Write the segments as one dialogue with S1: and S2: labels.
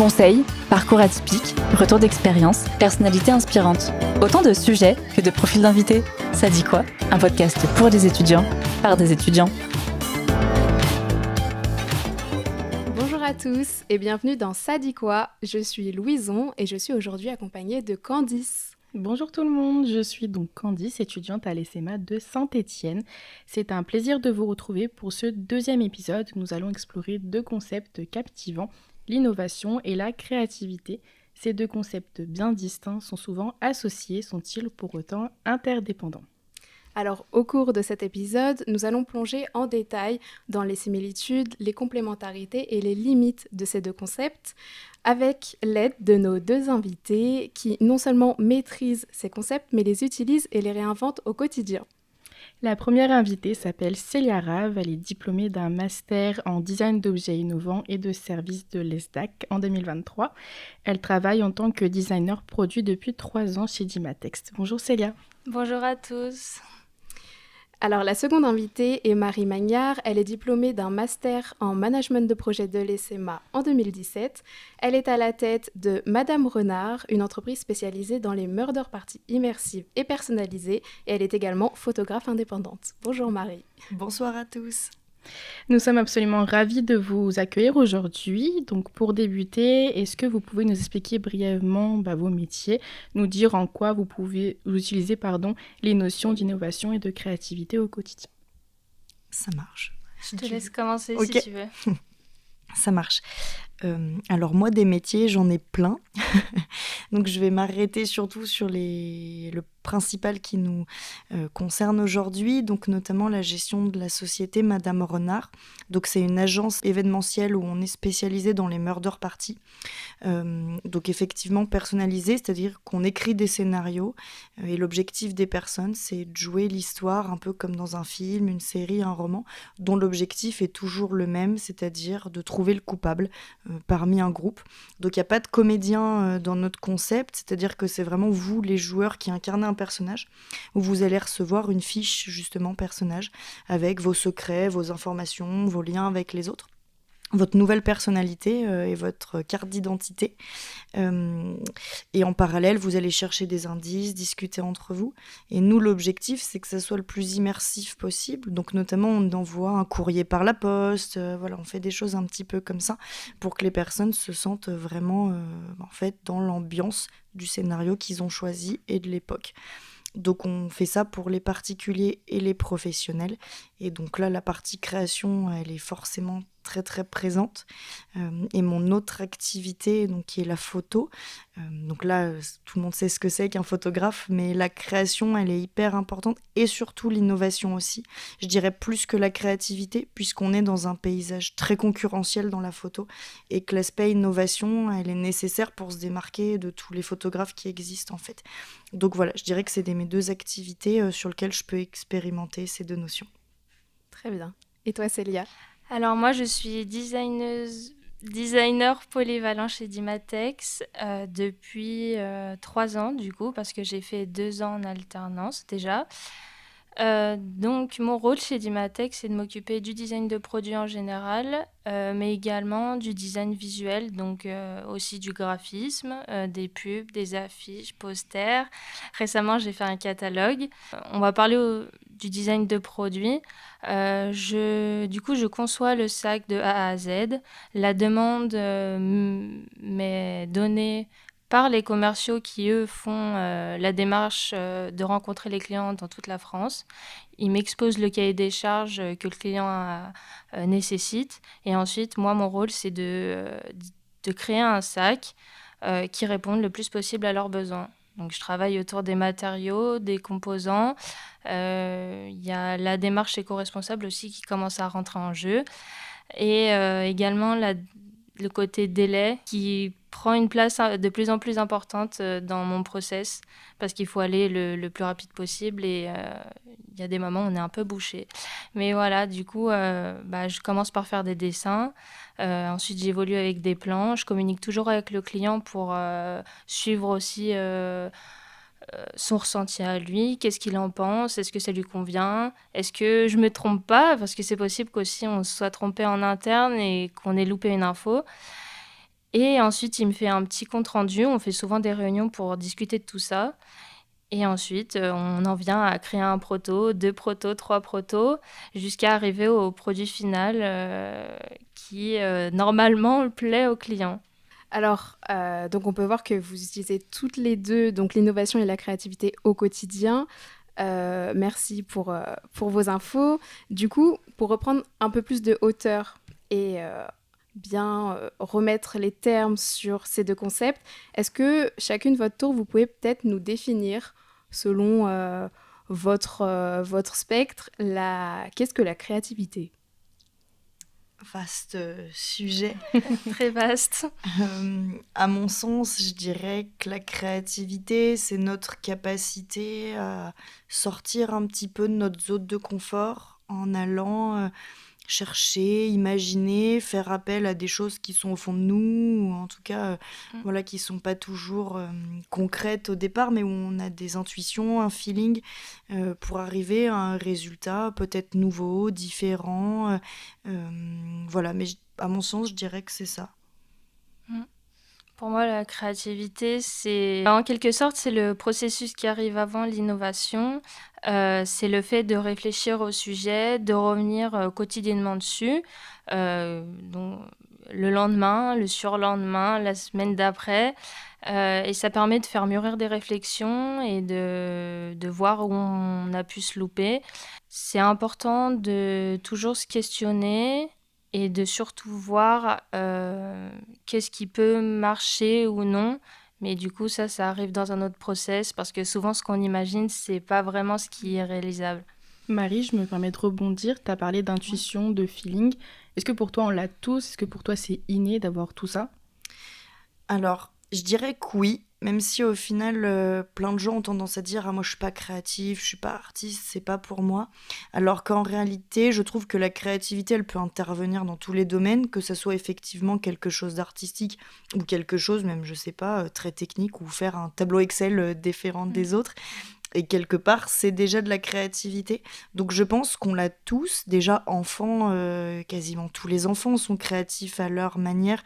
S1: Conseils, parcours atypiques, retours d'expérience, personnalités inspirantes. Autant de sujets que de profils d'invités. Ça dit quoi? Un podcast pour des étudiants, par des étudiants.
S2: Bonjour à tous et bienvenue dans Ça dit quoi? Je suis Louison et je suis aujourd'hui accompagnée de Candice.
S3: Bonjour tout le monde, je suis donc Candice, étudiante à l'ESMA de Saint-Étienne. C'est un plaisir de vous retrouver pour ce deuxième épisode où nous allons explorer deux concepts captivants, l'innovation et la créativité. Ces deux concepts bien distincts sont souvent associés, sont-ils pour autant interdépendants?
S2: Alors, au cours de cet épisode, nous allons plonger en détail dans les similitudes, les complémentarités et les limites de ces deux concepts, avec l'aide de nos deux invités qui non seulement maîtrisent ces concepts, mais les utilisent et les réinventent au quotidien.
S3: La première invitée s'appelle Célia Rave, elle est diplômée d'un master en design d'objets innovants et de services de l'ESDAC en 2023. Elle travaille en tant que designer produit depuis 3 ans chez Dimatext. Bonjour Célia.
S4: Bonjour à tous.
S2: Alors, la seconde invitée est Marie Magnard. Elle est diplômée d'un master en management de projet de l'ESMA en 2017. Elle est à la tête de Madame Renard, une entreprise spécialisée dans les murder parties immersives et personnalisées. Et elle est également photographe indépendante. Bonjour Marie.
S5: Bonsoir à tous.
S3: Nous sommes absolument ravis de vous accueillir aujourd'hui. Donc pour débuter, est-ce que vous pouvez nous expliquer brièvement vos métiers, nous dire en quoi vous utilisez les notions d'innovation et de créativité au quotidien?
S5: Ça marche.
S4: Je te laisse commencer
S5: Ok.
S4: si tu veux.
S5: Ça marche. Alors moi, des métiers, j'en ai plein. Donc je vais m'arrêter surtout sur le principal qui nous concerne aujourd'hui, donc notamment la gestion de la société Madame Renard. Donc c'est une agence événementielle où on est spécialisé dans les murder parties. Donc effectivement personnalisé, c'est-à-dire qu'on écrit des scénarios et l'objectif des personnes, c'est de jouer l'histoire un peu comme dans un film, une série, un roman, dont l'objectif est toujours le même, c'est-à-dire de trouver le coupable parmi un groupe. Donc il n'y a pas de comédien dans notre concept, c'est-à-dire que c'est vraiment vous, les joueurs, qui incarnez un personnage, où vous allez recevoir une fiche justement personnage avec vos secrets, vos informations, vos liens avec les autres, votre nouvelle personnalité et votre carte d'identité. Et en parallèle, vous allez chercher des indices, discuter entre vous. Et nous, l'objectif, c'est que ça soit le plus immersif possible. Donc notamment, on envoie un courrier par la poste. On fait des choses un petit peu comme ça pour que les personnes se sentent vraiment dans l'ambiance du scénario qu'ils ont choisi et de l'époque. Donc on fait ça pour les particuliers et les professionnels. Et donc là, la partie création, elle est forcément très très présente. Et mon autre activité, donc, qui est la photo, donc là, tout le monde sait ce que c'est qu'un photographe, mais la création, elle est hyper importante, et surtout l'innovation aussi. Je dirais plus que la créativité, puisqu'on est dans un paysage très concurrentiel dans la photo, et que l'aspect innovation, elle est nécessaire pour se démarquer de tous les photographes qui existent en fait. Donc voilà, je dirais que c'est mes deux activités sur lesquelles je peux expérimenter ces deux notions.
S2: Très bien. Et toi Célia?
S4: Alors moi, je suis designer polyvalent chez Dimatext depuis 3 ans du coup, parce que j'ai fait 2 ans en alternance déjà. Donc mon rôle chez Dimatext, c'est de m'occuper du design de produits en général, mais également du design visuel, donc aussi du graphisme, des pubs, des affiches, posters. Récemment, j'ai fait un catalogue. On va parler du design de produits. Je conçois le sac de A à Z. La demande m'est donnée par les commerciaux qui, eux, font la démarche de rencontrer les clients dans toute la France. Ils m'exposent le cahier des charges que le client nécessite. Et ensuite, moi, mon rôle, c'est de créer un sac qui réponde le plus possible à leurs besoins. Donc, je travaille autour des matériaux, des composants. Il y a la démarche éco-responsable aussi qui commence à rentrer en jeu. Et également le côté délai qui prend une place de plus en plus importante dans mon process parce qu'il faut aller le plus rapide possible et il y a des moments où on est un peu bouché. Mais voilà, du coup, je commence par faire des dessins. Ensuite, j'évolue avec des plans. Je communique toujours avec le client pour suivre aussi son ressenti à lui, qu'est-ce qu'il en pense, est-ce que ça lui convient, est-ce que je me trompe pas, parce que c'est possible qu'aussi on se soit trompé en interne et qu'on ait loupé une info. Et ensuite, il me fait un petit compte-rendu. On fait souvent des réunions pour discuter de tout ça. Et ensuite, on en vient à créer un proto, 2 protos, 3 protos, jusqu'à arriver au produit final qui, normalement, plaît au client.
S2: Alors, donc on peut voir que vous utilisez toutes les deux donc l'innovation et la créativité au quotidien. Merci pour vos infos. Du coup, pour reprendre un peu plus de hauteur et bien remettre les termes sur ces deux concepts, est-ce que chacune votre tour, vous pouvez peut-être nous définir selon votre spectre, qu'est-ce que la créativité ?
S5: Vaste sujet.
S4: Très vaste.
S5: À mon sens, je dirais que la créativité, c'est notre capacité à sortir un petit peu de notre zone de confort en allant chercher, imaginer, faire appel à des choses qui sont au fond de nous, ou en tout cas, voilà, qui sont pas toujours concrètes au départ, mais où on a des intuitions, un feeling pour arriver à un résultat peut-être nouveau, différent. Voilà, mais à mon sens, je dirais que c'est ça.
S4: Pour moi, la créativité, en quelque sorte, c'est le processus qui arrive avant l'innovation. C'est le fait de réfléchir au sujet, de revenir quotidiennement dessus. Donc, le lendemain, le surlendemain, la semaine d'après. Et ça permet de faire mûrir des réflexions et de voir où on a pu se louper. C'est important de toujours se questionner et de surtout voir qu'est-ce qui peut marcher ou non. Mais du coup, ça arrive dans un autre process parce que souvent, ce qu'on imagine, c'est pas vraiment ce qui est réalisable.
S3: Marie, je me permets de rebondir. Tu as parlé d'intuition, de feeling. Est-ce que pour toi, on l'a tous ? Est-ce que pour toi, c'est inné d'avoir tout ça ?
S5: Alors, je dirais que oui, même si au final, plein de gens ont tendance à dire « Ah, moi, je suis pas créatif, je suis pas artiste, c'est pas pour moi ». Alors qu'en réalité, je trouve que la créativité, elle peut intervenir dans tous les domaines, que ça soit effectivement quelque chose d'artistique ou quelque chose, même, je sais pas, très technique, ou faire un tableau Excel différent des autres. Et quelque part, c'est déjà de la créativité. Donc je pense qu'on l'a tous, déjà enfants, quasiment tous les enfants sont créatifs à leur manière.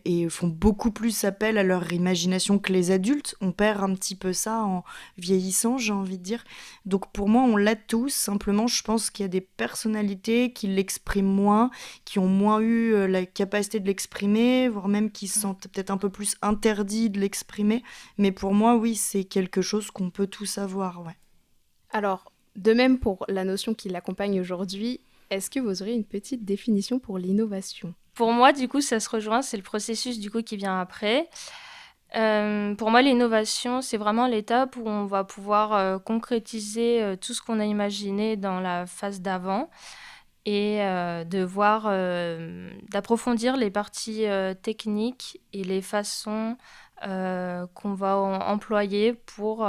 S5: Et font beaucoup plus appel à leur imagination que les adultes. On perd un petit peu ça en vieillissant, j'ai envie de dire. Donc pour moi, on l'a tous. Simplement, je pense qu'il y a des personnalités qui l'expriment moins, qui ont moins eu la capacité de l'exprimer, voire même qui se sentent peut-être un peu plus interdits de l'exprimer. Mais pour moi, oui, c'est quelque chose qu'on peut tous avoir, ouais.
S2: Alors, de même pour la notion qui l'accompagne aujourd'hui, est-ce que vous aurez une petite définition pour l'innovation ?
S4: Pour moi, du coup, ça se rejoint, c'est le processus du coup qui vient après. Pour moi, l'innovation, c'est vraiment l'étape où on va pouvoir concrétiser tout ce qu'on a imaginé dans la phase d'avant et d'approfondir les parties techniques et les façons qu'on va employer pour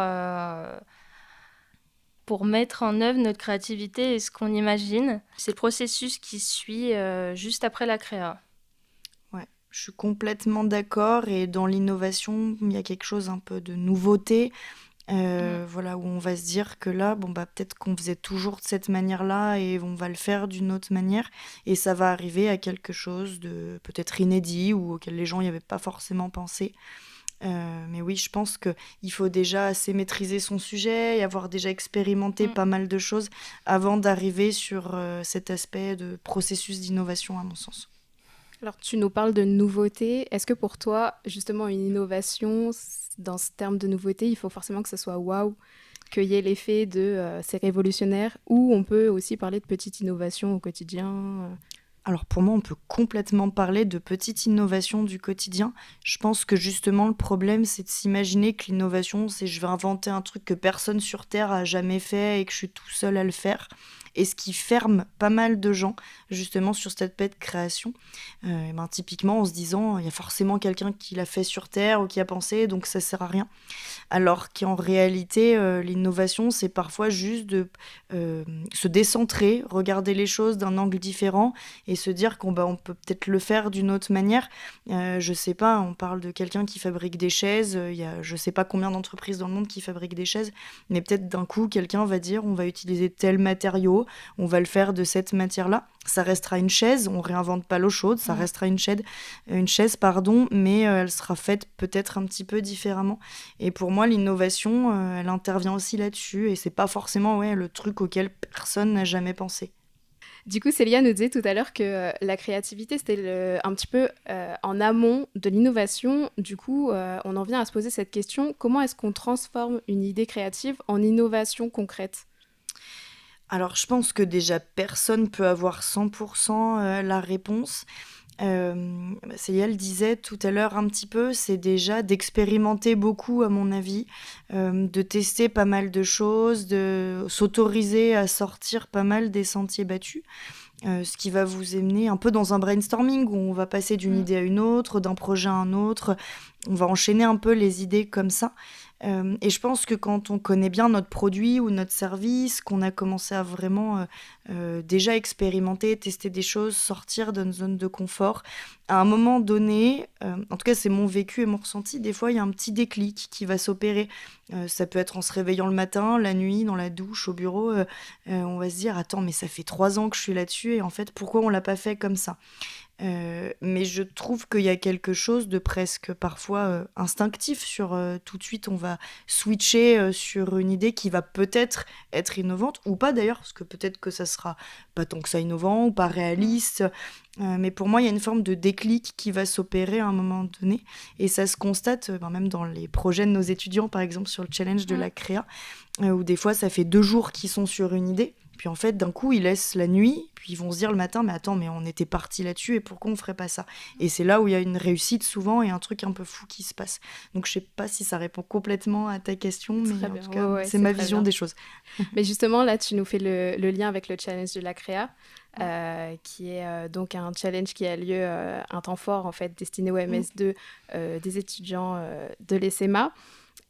S4: mettre en œuvre notre créativité et ce qu'on imagine. C'est le processus qui suit juste après la créa.
S5: Ouais, je suis complètement d'accord. Et dans l'innovation, il y a quelque chose un peu de nouveauté. Voilà, où on va se dire que là, peut-être qu'on faisait toujours de cette manière-là et on va le faire d'une autre manière. Et ça va arriver à quelque chose de peut-être inédit ou auquel les gens n'y avaient pas forcément pensé. Mais oui, je pense qu'il faut déjà assez maîtriser son sujet et avoir déjà expérimenté pas mal de choses avant d'arriver sur cet aspect de processus d'innovation, à mon sens.
S2: Alors, tu nous parles de nouveauté. Est-ce que pour toi, justement, une innovation, dans ce terme de nouveauté, il faut forcément que ce soit waouh, qu'il y ait l'effet de c'est révolutionnaire, ou on peut aussi parler de petites innovations au quotidien
S5: Alors pour moi, on peut complètement parler de petites innovations du quotidien. Je pense que justement, le problème, c'est de s'imaginer que l'innovation, c'est je vais inventer un truc que personne sur Terre a jamais fait et que je suis tout seul à le faire. Et ce qui ferme pas mal de gens, justement, sur cette aspect de création. Typiquement, en se disant, il y a forcément quelqu'un qui l'a fait sur Terre ou qui a pensé, donc ça sert à rien. Alors qu'en réalité, l'innovation, c'est parfois juste de se décentrer, regarder les choses d'un angle différent et se dire qu'on peut peut-être le faire d'une autre manière. Je sais pas, on parle de quelqu'un qui fabrique des chaises, il y a je sais pas combien d'entreprises dans le monde qui fabriquent des chaises, mais peut-être d'un coup, quelqu'un va dire on va utiliser tel matériau, bureau, on va le faire de cette matière-là. Ça restera une chaise, on réinvente pas l'eau chaude, ça restera une chaise, mais elle sera faite peut-être un petit peu différemment. Et pour moi, l'innovation, elle intervient aussi là-dessus, et c'est pas forcément le truc auquel personne n'a jamais pensé.
S2: Du coup, Célia nous disait tout à l'heure que la créativité, c'était un petit peu en amont de l'innovation. Du coup, on en vient à se poser cette question, comment est-ce qu'on transforme une idée créative en innovation concrète ?
S5: Alors, je pense que déjà, personne peut avoir 100% la réponse. Célia le disait tout à l'heure un petit peu, c'est déjà d'expérimenter beaucoup, à mon avis, de tester pas mal de choses, de s'autoriser à sortir pas mal des sentiers battus. Ce qui va vous amener un peu dans un brainstorming où on va passer d'une idée à une autre, d'un projet à un autre, on va enchaîner un peu les idées comme ça. Et je pense que quand on connaît bien notre produit ou notre service, qu'on a commencé à vraiment déjà expérimenter, tester des choses, sortir d'une zone de confort, à un moment donné, en tout cas c'est mon vécu et mon ressenti, des fois il y a un petit déclic qui va s'opérer. Ça peut être en se réveillant le matin, la nuit, dans la douche, au bureau, on va se dire « Attends, mais ça fait 3 ans que je suis là-dessus et en fait pourquoi on l'a pas fait comme ça ?» Mais je trouve qu'il y a quelque chose de presque parfois instinctif sur tout de suite on va switcher sur une idée qui va peut-être être innovante ou pas d'ailleurs, parce que peut-être que ça sera pas tant que ça innovant ou pas réaliste, mais pour moi il y a une forme de déclic qui va s'opérer à un moment donné et ça se constate même dans les projets de nos étudiants, par exemple sur le challenge de la créa, où des fois ça fait 2 jours qu'ils sont sur une idée. Puis en fait, d'un coup, ils laissent la nuit, puis ils vont se dire le matin, mais attends, mais on était parti là-dessus, et pourquoi on ferait pas ça ? Et c'est là où il y a une réussite souvent, et un truc un peu fou qui se passe. Donc je sais pas si ça répond complètement à ta question, mais en tout cas, c'est ma vision des choses.
S2: Mais justement, là, tu nous fais le lien avec le challenge de la créa, qui est donc un challenge qui a lieu un temps fort, en fait, destiné au MS2 des étudiants de l'ESSEMA.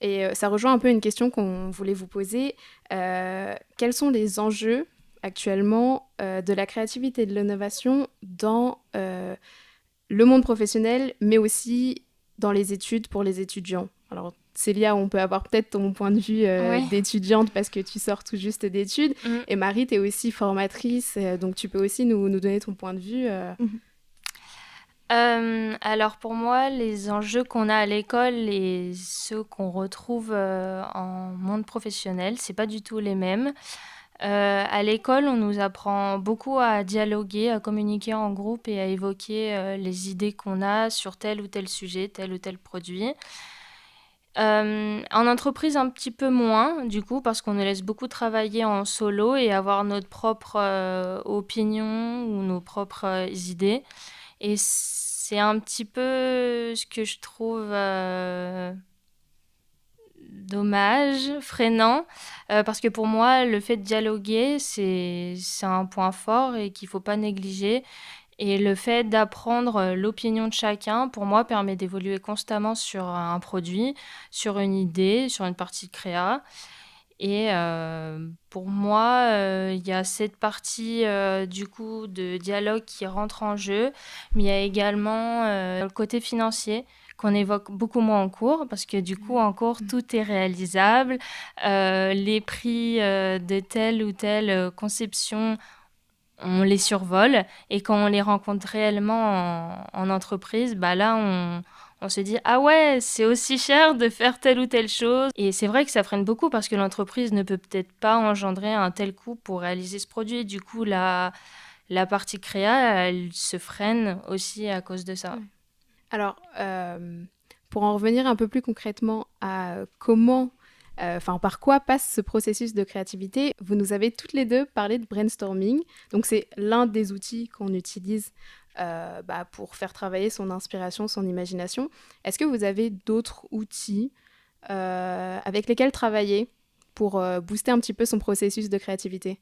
S2: Et ça rejoint un peu une question qu'on voulait vous poser. Quels sont les enjeux actuellement de la créativité et de l'innovation dans le monde professionnel, mais aussi dans les études pour les étudiants ? Alors, Célia, on peut avoir peut-être ton point de vue d'étudiante parce que tu sors tout juste d'études. Et Marie, tu es aussi formatrice, donc tu peux aussi nous donner ton point de vue.
S4: Alors pour moi, les enjeux qu'on a à l'école et ceux qu'on retrouve en monde professionnel, c'est pas du tout les mêmes. À l'école, on nous apprend beaucoup à dialoguer, à communiquer en groupe et à évoquer les idées qu'on a sur tel ou tel sujet, tel ou tel produit. En entreprise, un petit peu moins, du coup, parce qu'on nous laisse beaucoup travailler en solo et avoir notre propre opinion ou nos propres idées. Et c'est un petit peu ce que je trouve dommage, freinant, parce que pour moi, le fait de dialoguer, c'est un point fort et qu'il ne faut pas négliger. Et le fait d'apprendre l'opinion de chacun, pour moi, permet d'évoluer constamment sur un produit, sur une idée, sur une partie de créa. Et pour moi, il y a cette partie du coup de dialogue qui rentre en jeu, mais il y a également le côté financier qu'on évoque beaucoup moins en cours, parce que du coup, en cours, tout est réalisable. Les prix de telle ou telle conception, on les survole, et quand on les rencontre réellement en entreprise, bah là, on se dit « Ah ouais, c'est aussi cher de faire telle ou telle chose ». Et c'est vrai que ça freine beaucoup parce que l'entreprise ne peut peut-être pas engendrer un tel coût pour réaliser ce produit. Du coup, la partie créa, elle se freine aussi à cause de ça.
S2: Alors, pour en revenir un peu plus concrètement à comment... par quoi passe ce processus de créativité ? Vous nous avez toutes les deux parlé de brainstorming. Donc, c'est l'un des outils qu'on utilise pour faire travailler son inspiration, son imagination. Est-ce que vous avez d'autres outils avec lesquels travailler pour booster un petit peu son processus de créativité ?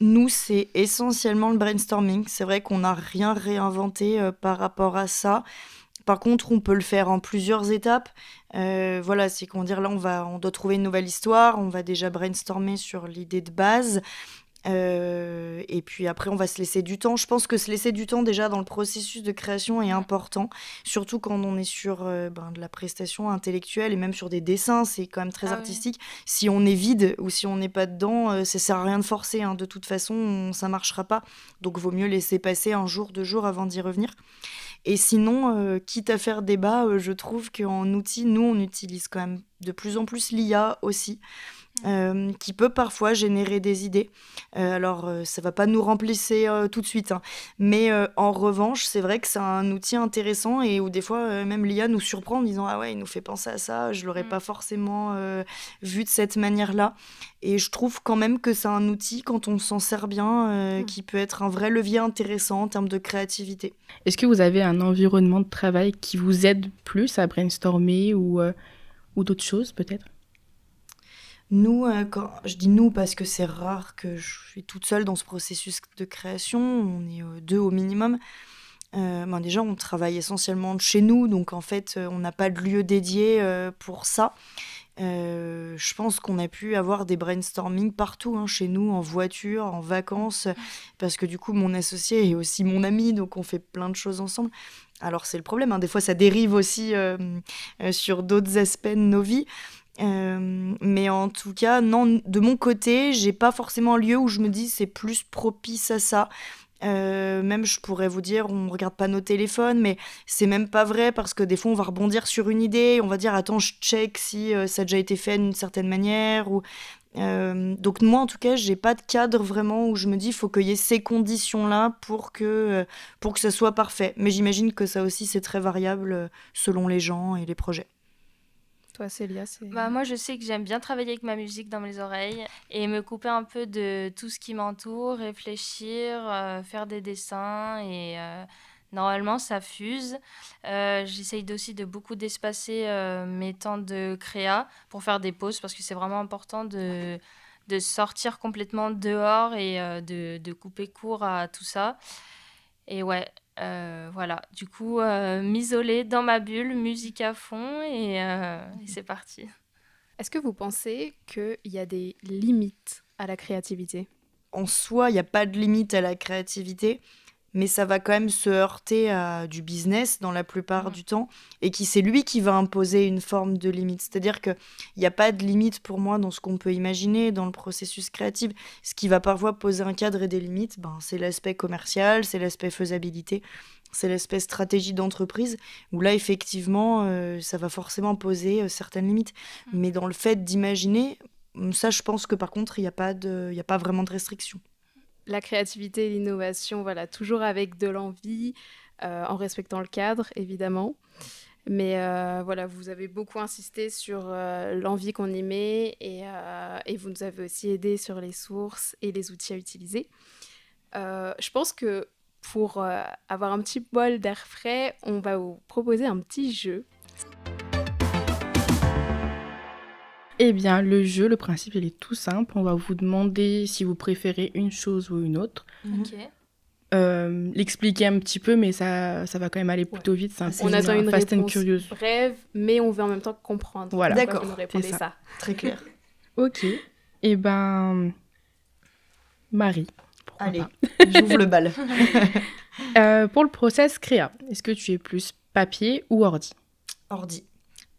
S5: Nous, c'est essentiellement le brainstorming. C'est vrai qu'on n'a rien réinventé par rapport à ça. Par contre, on peut le faire en plusieurs étapes. C'est qu'on dit là, on doit trouver une nouvelle histoire. On va déjà brainstormer sur l'idée de base. Et puis après, on va se laisser du temps. Je pense que se laisser du temps déjà dans le processus de création est important, surtout quand on est sur de la prestation intellectuelle et même sur des dessins, c'est quand même très artistique. Oui. Si on est vide ou si on n'est pas dedans, ça sert à rien de forcer. Hein. De toute façon, ça marchera pas. Donc, vaut mieux laisser passer 1 jour, 2 jours avant d'y revenir. Et sinon, quitte à faire débat, je trouve qu'en outil, nous, on utilise quand même de plus en plus l'IA aussi. Qui peut parfois générer des idées. Alors, ça va pas nous remplacer tout de suite, hein. Mais en revanche, c'est vrai que c'est un outil intéressant et où des fois, même l'IA nous surprend en disant « Ah ouais, il nous fait penser à ça, je l'aurais pas forcément vu de cette manière-là. » Et je trouve quand même que c'est un outil, quand on s'en sert bien, qui peut être un vrai levier intéressant en termes de créativité.
S3: Est-ce que vous avez un environnement de travail qui vous aide plus à brainstormer ou d'autres choses peut-être ?
S5: Nous, quand je dis nous parce que c'est rare que je suis toute seule dans ce processus de création, on est 2 au minimum. Déjà, on travaille essentiellement de chez nous, donc en fait, on n'a pas de lieu dédié pour ça. Je pense qu'on a pu avoir des brainstorming partout, hein, chez nous, en voiture, en vacances, parce que du coup, mon associé est aussi mon ami, donc on fait plein de choses ensemble. Alors, c'est le problème, hein, des fois, ça dérive aussi sur d'autres aspects de nos vies. Mais en tout cas, non, de mon côté, j'ai pas forcément un lieu où je me dis c'est plus propice à ça. Même je pourrais vous dire, on regarde pas nos téléphones, mais c'est même pas vrai parce que des fois on va rebondir sur une idée, on va dire attends, je check si ça a déjà été fait d'une certaine manière. Donc moi en tout cas, j'ai pas de cadre vraiment où je me dis il faut qu'il y ait ces conditions-là pour que ça soit parfait. Mais j'imagine que ça aussi c'est très variable selon les gens et les projets.
S2: Toi, Célia, c'est...
S4: Moi, je sais que j'aime bien travailler avec ma musique dans mes oreilles et me couper un peu de tout ce qui m'entoure, réfléchir, faire des dessins et normalement, ça fuse. J'essaye aussi de beaucoup d'espacer mes temps de créa pour faire des pauses parce que c'est vraiment important de sortir complètement dehors et de couper court à tout ça. Et ouais, voilà. Du coup, m'isoler dans ma bulle, musique à fond et c'est parti.
S2: Est-ce que vous pensez qu'il y a des limites à la créativité ?
S5: En soi, il n'y a pas de limite à la créativité, mais ça va quand même se heurter à du business dans la plupart du temps, et c'est lui qui va imposer une forme de limite. C'est-à-dire qu'il n'y a pas de limite pour moi dans ce qu'on peut imaginer dans le processus créatif. Ce qui va parfois poser un cadre et des limites, c'est l'aspect commercial, c'est l'aspect faisabilité, c'est l'aspect stratégie d'entreprise, où là, effectivement, ça va forcément poser certaines limites. Mais dans le fait d'imaginer, ça, je pense que par contre, il n'y a pas vraiment de restriction.
S2: La créativité et l'innovation, voilà, toujours avec de l'envie, en respectant le cadre, évidemment. Mais voilà, vous avez beaucoup insisté sur l'envie qu'on y met et vous nous avez aussi aidé sur les sources et les outils à utiliser. Je pense que pour avoir un petit bol d'air frais, on va vous proposer un petit jeu.
S3: Eh bien, le jeu, le principe, il est tout simple. On va vous demander si vous préférez une chose ou une autre.
S4: Ok.
S3: L'expliquer un petit peu, mais ça va quand même aller plutôt vite. C'est un peu
S2: on attend une
S3: Fast and
S2: réponse
S3: Curious.
S2: brève, mais on veut en même temps comprendre.
S3: Voilà.
S5: D'accord,
S2: vous nous répondez
S3: c'est
S2: ça.
S5: Très clair.
S3: Ok. Eh ben, Marie.
S5: Allez, j'ouvre le bal.
S3: Pour le process créa, est-ce que tu es plus papier ou ordi ?
S5: Ordi.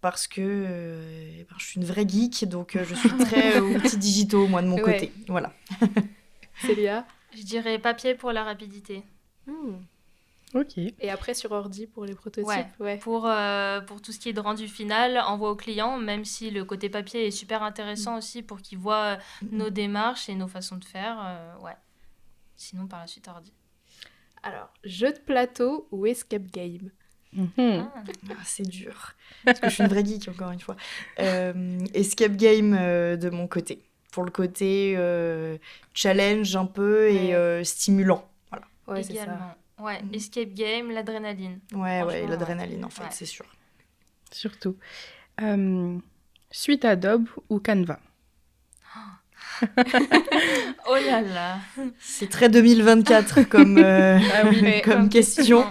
S5: Parce que je suis une vraie geek, donc je suis très outils digitaux, moi, de mon côté. Voilà.
S2: Célia ?
S4: Je dirais papier pour la rapidité.
S3: Ok.
S2: Et après sur ordi pour les prototypes. Ouais.
S4: Pour tout ce qui est de rendu final, envoi au client, même si le côté papier est super intéressant aussi pour qu'ils voient nos démarches et nos façons de faire. Sinon, par la suite, ordi.
S2: Alors, jeu de plateau ou escape game ?
S5: C'est dur. Parce que je suis une vraie geek, encore une fois. Escape game de mon côté. Pour le côté challenge un peu et stimulant. Voilà.
S2: Ouais, c'est
S4: également.
S2: ça.
S4: Ouais, escape game, l'adrénaline.
S5: Ouais, l'adrénaline en fait, c'est sûr.
S3: Surtout. Suite Adobe ou Canva ?
S4: Oh là là.
S5: C'est très 2024 comme question.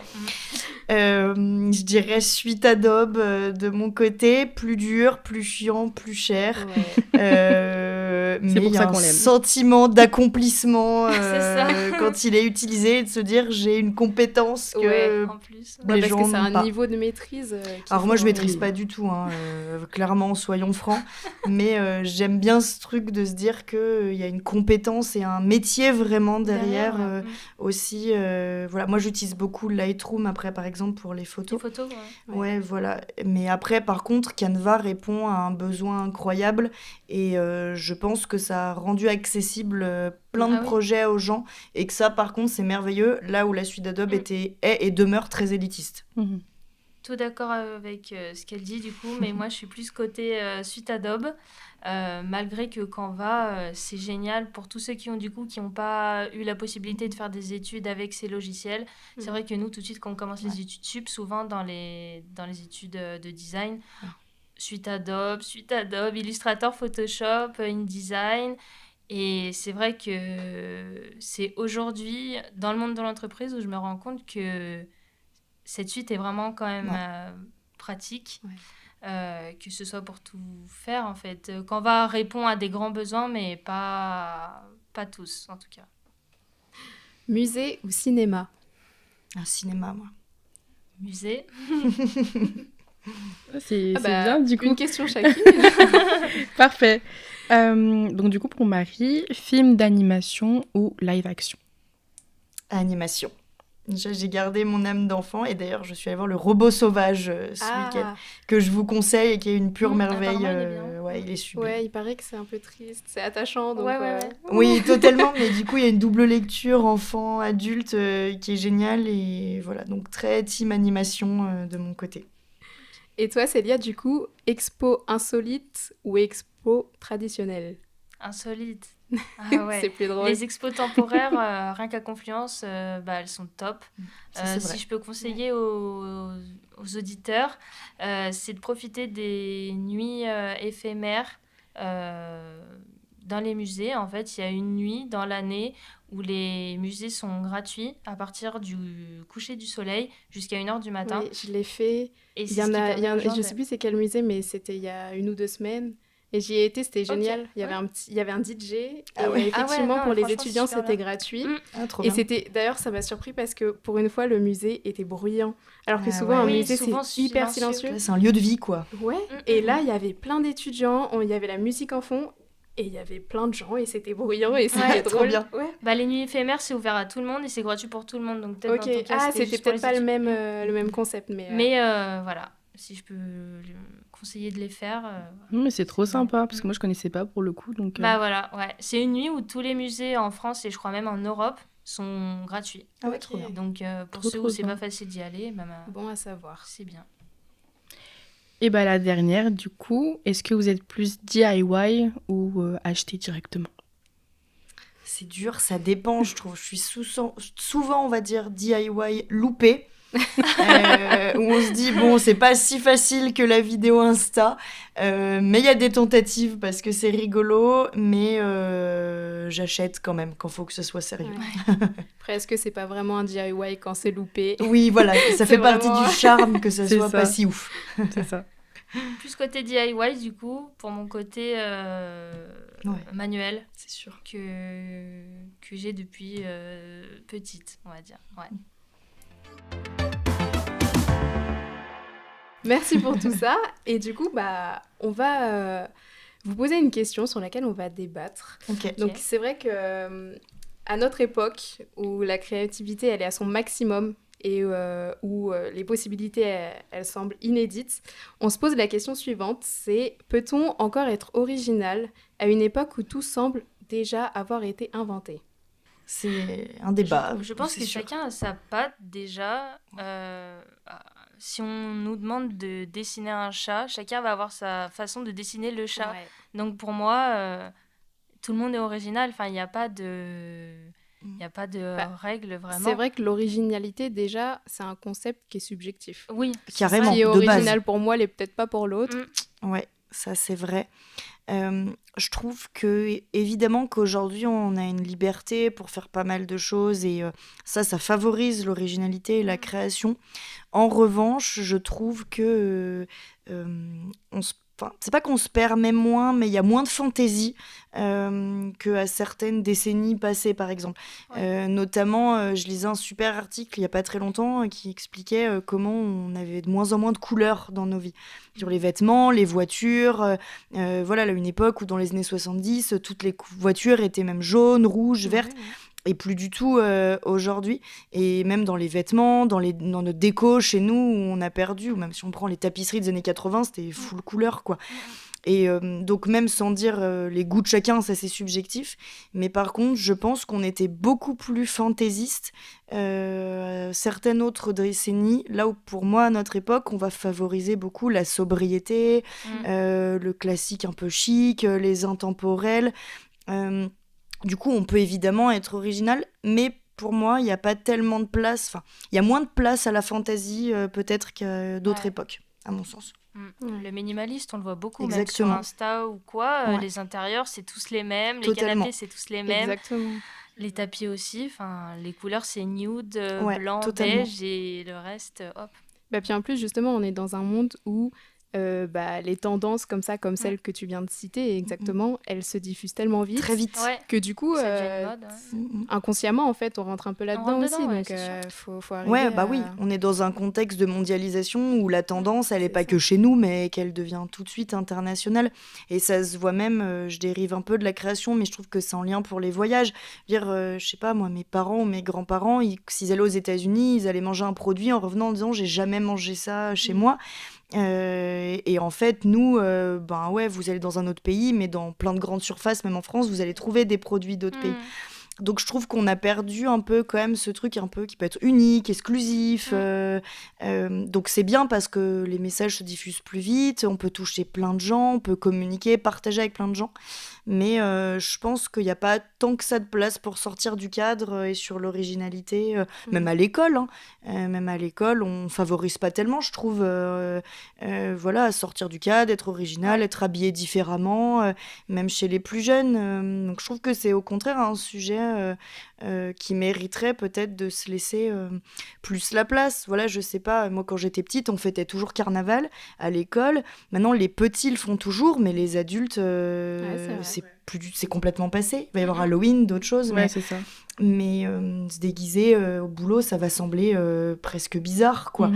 S5: Je dirais suite Adobe de mon côté, plus dur, plus chiant, plus cher. mais il y a un sentiment d'accomplissement quand il est utilisé, de se dire j'ai une compétence que
S2: en plus. Les gens parce que c'est un niveau de maîtrise.
S5: Alors moi je maîtrise pas du tout, clairement, soyons francs, mais j'aime bien ce truc de se dire qu'il y a une compétence et un métier vraiment derrière aussi. Voilà, moi j'utilise beaucoup Lightroom après par exemple pour les photos.
S4: Les photos,
S5: ouais, voilà. Mais après par contre Canva répond à un besoin incroyable et je pense que ça a rendu accessible plein de projets aux gens et que ça par contre c'est merveilleux là où la suite Adobe est et demeure très élitiste.
S4: Tout d'accord avec ce qu'elle dit du coup, mais moi je suis plus côté suite Adobe, malgré que Canva c'est génial pour tous ceux qui n'ont pas eu la possibilité de faire des études avec ces logiciels. C'est vrai que nous tout de suite quand on commence les études sup, souvent dans les études de design, suite Adobe, Illustrator, Photoshop, InDesign. Et c'est vrai que c'est aujourd'hui, dans le monde de l'entreprise, où je me rends compte que cette suite est vraiment quand même pratique, que ce soit pour tout faire, en fait. Canva répond à des grands besoins, mais pas tous, en tout cas.
S2: Musée ou cinéma ?
S5: Un cinéma, moi.
S4: Musée.
S3: C'est bien, du coup.
S2: Une question chacune.
S3: Parfait. Donc, du coup, pour Marie, film d'animation ou live action ?
S5: Animation. J'ai gardé mon âme d'enfant et d'ailleurs, je suis allée voir Le Robot Sauvage ce week-end, que je vous conseille et qui est une pure merveille. Il est sublime.
S2: Ouais, il paraît que c'est un peu triste, c'est attachant. Donc
S5: Oui, totalement, mais du coup, il y a une double lecture enfant-adulte qui est géniale et voilà, donc très team animation de mon côté.
S2: Et toi, Célia, du coup, expo insolite ou expo traditionnelle ?
S4: Insolite. Ah ouais.
S2: C'est plus drôle.
S4: Les expos temporaires, rien qu'à Confluence, elles sont top. Si je peux conseiller aux auditeurs, c'est de profiter des nuits éphémères dans les musées. En fait, il y a une nuit dans l'année où les musées sont gratuits à partir du coucher du soleil jusqu'à 1h du matin.
S2: Oui, je l'ai fait. Et je ne sais plus c'est quel musée, mais c'était il y a 1 ou 2 semaines. Et j'y ai été, c'était génial. Il y avait un DJ. Et effectivement, pour les étudiants, c'était gratuit. Et c'était, d'ailleurs, ça m'a surpris parce que pour une fois, le musée était bruyant. Alors que souvent, un musée, c'est hyper silencieux.
S5: C'est un lieu de vie, quoi.
S2: Ouais. Et là, il y avait plein d'étudiants. Il y avait la musique en fond. Et il y avait plein de gens et c'était bruyant et c'était drôle.
S5: Bien.
S2: Ouais.
S4: Les nuits éphémères, c'est ouvert à tout le monde et c'est gratuit pour tout le monde. Donc peut-être dans ton cas,
S2: c'était peut-être pas le même concept.
S4: Mais voilà, si je peux conseiller de les faire.
S3: Non, mais c'est trop sympa parce que moi je connaissais pas pour le coup. Donc,
S4: voilà, c'est une nuit où tous les musées en France et je crois même en Europe sont gratuits.
S5: Ah ouais, trop bien.
S4: Donc pour ceux où c'est pas facile d'y aller,
S2: bon à savoir.
S4: C'est bien.
S3: Et la dernière, du coup, est-ce que vous êtes plus DIY ou acheter directement ?
S5: C'est dur, ça dépend, je trouve. Je suis souvent, on va dire, DIY loupé. Où on se dit, bon, c'est pas si facile que la vidéo Insta, mais il y a des tentatives parce que c'est rigolo, mais j'achète quand même quand faut que ce soit sérieux.
S2: Ouais. Après, est-ce que c'est pas vraiment un DIY quand c'est loupé ?
S5: Oui, voilà, ça fait partie du charme que ça soit pas si ouf.
S3: C'est ça.
S4: Plus côté DIY, du coup, pour mon côté manuel,
S5: c'est sûr.
S4: Que j'ai depuis petite, on va dire. Ouais.
S2: Merci pour tout ça. Et du coup, on va vous poser une question sur laquelle on va débattre.
S5: Okay.
S2: Donc, c'est vrai que à notre époque, où la créativité elle est à son maximum et où les possibilités elles semblent inédites, on se pose la question suivante, c'est peut-on encore être original à une époque où tout semble déjà avoir été inventé ?
S5: C'est un débat.
S4: Je pense que chacun a sa patte déjà. Si on nous demande de dessiner un chat, chacun va avoir sa façon de dessiner le chat. Ouais. Donc pour moi, tout le monde est original. Enfin, il n'y a pas de règle vraiment.
S2: C'est vrai que l'originalité, déjà, c'est un concept qui est subjectif.
S4: Oui,
S5: carrément.
S2: Ce qui est original pour moi, l'est peut-être pas pour l'autre.
S5: Ouais, ça c'est vrai. Je trouve que évidemment qu'aujourd'hui on a une liberté pour faire pas mal de choses et ça favorise l'originalité et la création. En revanche, je trouve que on se Enfin, c'est pas qu'on se permet moins, mais il y a moins de fantaisie qu'à certaines décennies passées, par exemple. Notamment, je lisais un super article il y a pas très longtemps qui expliquait comment on avait de moins en moins de couleurs dans nos vies. Sur les vêtements, les voitures, voilà, là, une époque où dans les années 70, toutes les voitures étaient même jaunes, rouges, vertes. Et plus du tout aujourd'hui. Et même dans les vêtements, dans notre déco chez nous, où on a perdu, ou même si on prend les tapisseries des années 80, c'était full couleur, quoi. Et donc même sans dire les goûts de chacun, ça c'est subjectif. Mais par contre, je pense qu'on était beaucoup plus fantaisiste certaines autres décennies. Là où pour moi, à notre époque, on va favoriser beaucoup la sobriété, le classique un peu chic, les intemporels. Du coup, on peut évidemment être original, mais pour moi, il n'y a pas tellement de place. Enfin, il y a moins de place à la fantaisie, peut-être qu'à d'autres époques, à mon sens.
S4: Le minimaliste, on le voit beaucoup,
S5: Exactement.
S4: même sur Insta ou quoi. Les intérieurs, c'est tous les mêmes. Les canapés, c'est tous les mêmes.
S2: Exactement.
S4: Les tapis aussi. Enfin, les couleurs, c'est nude, blanc,
S5: totalement.
S4: beige et le reste, hop.
S2: Puis en plus, justement, on est dans un monde où les tendances comme ça, comme celles que tu viens de citer, exactement, elles se diffusent tellement vite.
S5: Très vite.
S2: Que du coup,
S4: Ça devient une mode,
S2: inconsciemment, en fait, on rentre un peu là-dedans
S4: rentre
S2: aussi.
S4: dedans,
S2: Donc,
S4: c'est
S2: faut arriver
S5: Ouais, bah oui, on est dans un contexte de mondialisation où la tendance, elle n'est pas que chez nous, mais qu'elle devient tout de suite internationale. Et ça se voit même, je dérive un peu de la création, mais je trouve que c'est en lien pour les voyages. Dire, je sais pas, moi, mes parents ou mes grands-parents, s'ils allaient aux États-Unis, ils allaient manger un produit en revenant en disant, j'ai jamais mangé ça chez moi. Et en fait, nous, vous allez dans un autre pays, mais dans plein de grandes surfaces, même en France, vous allez trouver des produits d'autres pays. Donc je trouve qu'on a perdu un peu quand même ce truc un peu qui peut être unique, exclusif. Donc c'est bien parce que les messages se diffusent plus vite, on peut toucher plein de gens, on peut communiquer, partager avec plein de gens. Mais je pense qu'il n'y a pas tant que ça de place pour sortir du cadre et sur l'originalité, même à l'école. Même à l'école, on favorise pas tellement, je trouve, à sortir du cadre, être original, être habillé différemment, même chez les plus jeunes. Donc je trouve que c'est au contraire un sujet qui mériterait peut-être de se laisser plus la place. Voilà, je sais pas, moi quand j'étais petite, on fêtait toujours carnaval à l'école. Maintenant, les petits le font toujours, mais les adultes, c'est complètement passé. Il va y avoir Halloween, d'autres choses.
S3: Ouais, c'est ça.
S5: Mais se déguiser au boulot, ça va sembler presque bizarre, quoi.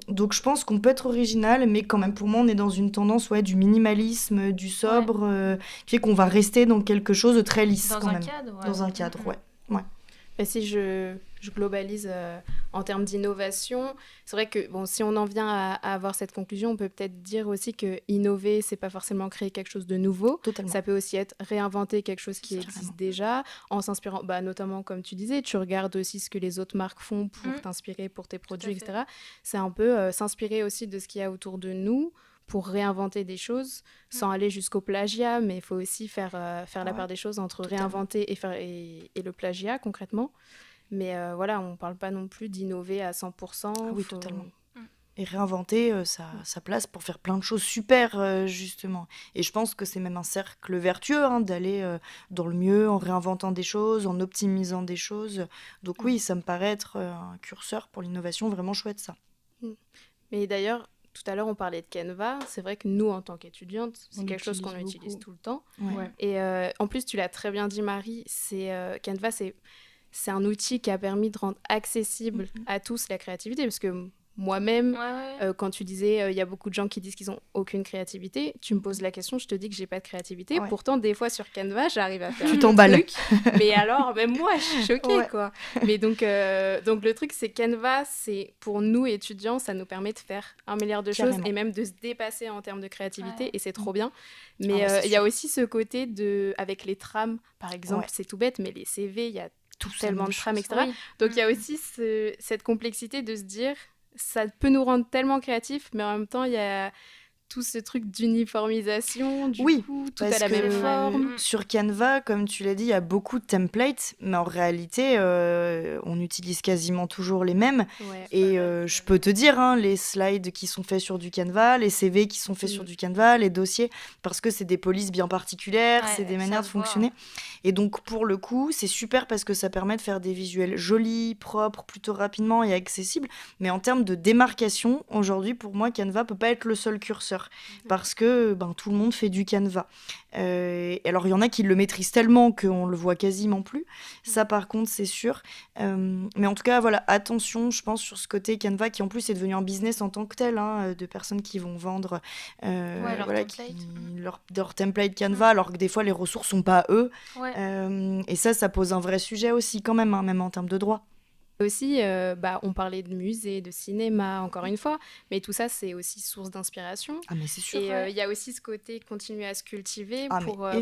S5: Donc je pense qu'on peut être original, mais quand même, pour moi, on est dans une tendance du minimalisme, du sobre, qui fait qu'on va rester dans quelque chose de très lisse, quand même. Dans un cadre, ouais.
S2: Si je globalise en termes d'innovation, c'est vrai que si on en vient à avoir cette conclusion, on peut peut-être dire aussi que innover, c'est pas forcément créer quelque chose de nouveau.
S5: Totalement.
S2: Ça peut aussi être réinventer quelque chose qui existe déjà, en s'inspirant, notamment comme tu disais, tu regardes aussi ce que les autres marques font pour t'inspirer pour tes produits, etc. C'est un peu s'inspirer aussi de ce qu'il y a autour de nous pour réinventer des choses sans aller jusqu'au plagiat, mais il faut aussi faire la part des choses entre réinventer et le plagiat concrètement. Mais on ne parle pas non plus d'innover à 100%.
S5: Oui, totalement. Et réinventer sa place pour faire plein de choses super, justement. Et je pense que c'est même un cercle vertueux d'aller dans le mieux en réinventant des choses, en optimisant des choses. Donc oui, ça me paraît être un curseur pour l'innovation vraiment chouette, ça.
S2: Mais d'ailleurs, tout à l'heure, on parlait de Canva. C'est vrai que nous, en tant qu'étudiantes, c'est quelque chose qu'on utilise tout le temps.
S5: Ouais.
S2: Et en plus, tu l'as très bien dit, Marie, Canva, c'est un outil qui a permis de rendre accessible à tous la créativité. Parce que moi-même, quand tu disais, il y a beaucoup de gens qui disent qu'ils n'ont aucune créativité, tu me poses la question, je te dis que j'ai pas de créativité. Pourtant, des fois, sur Canva, j'arrive à faire
S5: tu t'emballes.
S2: Truc. Mais alors, même moi, je suis choquée, quoi. Mais donc le truc, c'est Canva, c'est pour nous, étudiants, ça nous permet de faire un milliard de choses et même de se dépasser en termes de créativité. Et c'est trop bien. Mais il y a aussi ce côté avec les trames, par exemple, c'est tout bête, mais les CV, il y a tellement de trames, etc. Donc, il y a aussi cette complexité de se dire... Ça peut nous rendre tellement créatifs, mais en même temps, il y a tout ce truc d'uniformisation, du coup, tout à la même forme.
S5: Sur Canva, comme tu l'as dit, il y a beaucoup de templates, mais en réalité, on utilise quasiment toujours les mêmes. Et je peux te dire, les slides qui sont faits sur du Canva, les CV qui sont faits sur du Canva, les dossiers, parce que c'est des polices bien particulières, c'est des manières de fonctionner. Et donc, pour le coup, c'est super parce que ça permet de faire des visuels jolis, propres, plutôt rapidement et accessibles. Mais en termes de démarcation, aujourd'hui, pour moi, Canva peut pas être le seul curseur. d'ailleurs, parce que tout le monde fait du Canva. Alors, il y en a qui le maîtrisent tellement qu'on le voit quasiment plus. Ça, par contre, c'est sûr. Mais en tout cas, voilà, attention, je pense, sur ce côté Canva, qui en plus est devenu un business en tant que tel, de personnes qui vont vendre leur template Canva, alors que des fois, les ressources sont pas à eux. Ouais. Et ça pose un vrai sujet aussi, quand même, même en termes de droit.
S2: Aussi, on parlait de musée, de cinéma, encore une fois, mais tout ça, c'est aussi source d'inspiration.
S5: Ah, mais c'est sûr.
S2: Et il y a aussi ce côté continuer à se cultiver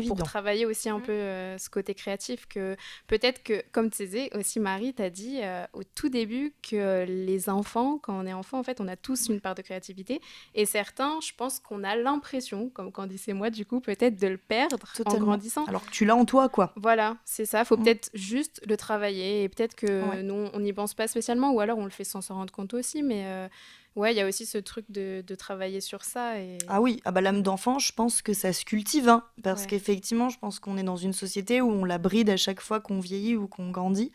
S2: pour travailler aussi un peu ce côté créatif que peut-être que, comme tu disais aussi, Marie, t'as dit au tout début que les enfants, quand on est enfant, en fait, on a tous une part de créativité. Et certains, je pense qu'on a l'impression, comme Candice et moi, du coup, peut-être de le perdre en grandissant.
S5: Alors que tu l'as en toi, quoi.
S2: Voilà, c'est ça. Il faut peut-être juste le travailler et peut-être que nous, on n'y pense pas spécialement, ou alors on le fait sans s'en rendre compte aussi, mais il y a aussi ce truc de travailler sur ça.
S5: Ah oui, l'âme d'enfant, je pense que ça se cultive, parce qu'effectivement, je pense qu'on est dans une société où on la bride à chaque fois qu'on vieillit ou qu'on grandit,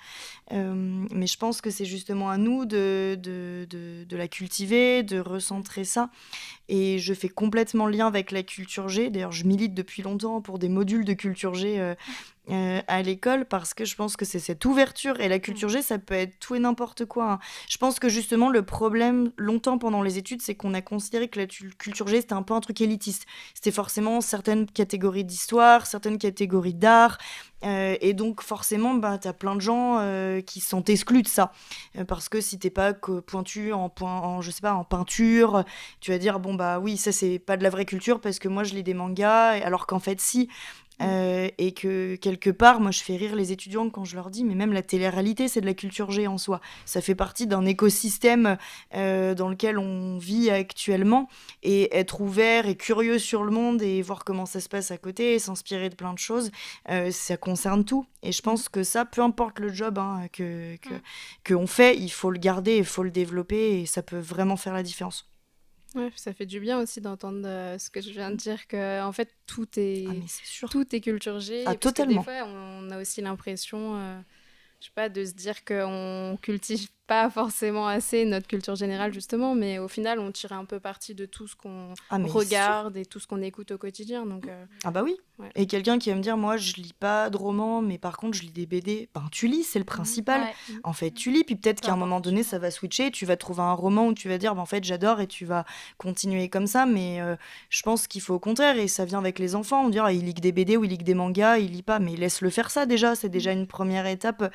S5: mais je pense que c'est justement à nous de la cultiver, de recentrer ça, et je fais complètement lien avec la culture G. D'ailleurs, je milite depuis longtemps pour des modules de culture G à l'école, parce que je pense que c'est cette ouverture, et la culture G, ça peut être tout et n'importe quoi. Je pense que justement le problème longtemps pendant les études, c'est qu'on a considéré que la culture G, c'était un peu un truc élitiste. C'était forcément certaines catégories d'histoire, certaines catégories d'art, et donc forcément t'as plein de gens qui sont exclus de ça, parce que si t'es pas pointu en peinture, tu vas dire oui, ça c'est pas de la vraie culture parce que moi je lis des mangas, alors qu'en fait si. Et que quelque part, moi je fais rire les étudiants quand je leur dis, mais même la télé-réalité, c'est de la culture G en soi. Ça fait partie d'un écosystème dans lequel on vit actuellement, et être ouvert et curieux sur le monde et voir comment ça se passe à côté et s'inspirer de plein de choses, ça concerne tout. Et je pense que ça, peu importe le job qu'on fait, il faut le garder, il faut le développer, et ça peut vraiment faire la différence.
S2: Ouais, ça fait du bien aussi d'entendre ce que je viens de dire, que en fait tout est culture G.
S5: Ah,
S2: parce
S5: totalement.
S2: que des fois on a aussi l'impression, je sais pas, de se dire qu'on cultive pas forcément assez notre culture générale justement, mais au final on tire un peu parti de tout ce qu'on regarde et tout ce qu'on écoute au quotidien. Donc,
S5: oui. Ouais. Et quelqu'un qui va me dire, moi je lis pas de romans, mais par contre je lis des BD, tu lis, c'est le principal. En fait tu lis, puis peut-être qu'à un moment donné ça va switcher, tu vas trouver un roman où tu vas dire en fait j'adore, et tu vas continuer comme ça. Mais je pense qu'il faut au contraire, et ça vient avec les enfants, on dirait il lit que des BD ou il lit que des mangas, il lit pas, mais laisse-le faire ça déjà, c'est déjà une première étape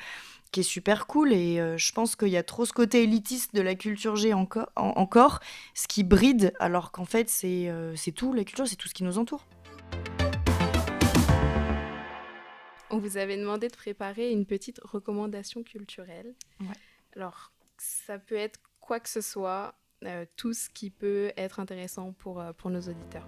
S5: qui est super cool. Et je pense qu'il y a trop ce côté élitiste de la culture G encore, ce qui bride, alors qu'en fait c'est tout, la culture c'est tout ce qui nous entoure.
S2: On vous avait demandé de préparer une petite recommandation culturelle.
S5: Ouais.
S2: Alors, ça peut être quoi que ce soit, tout ce qui peut être intéressant pour nos auditeurs.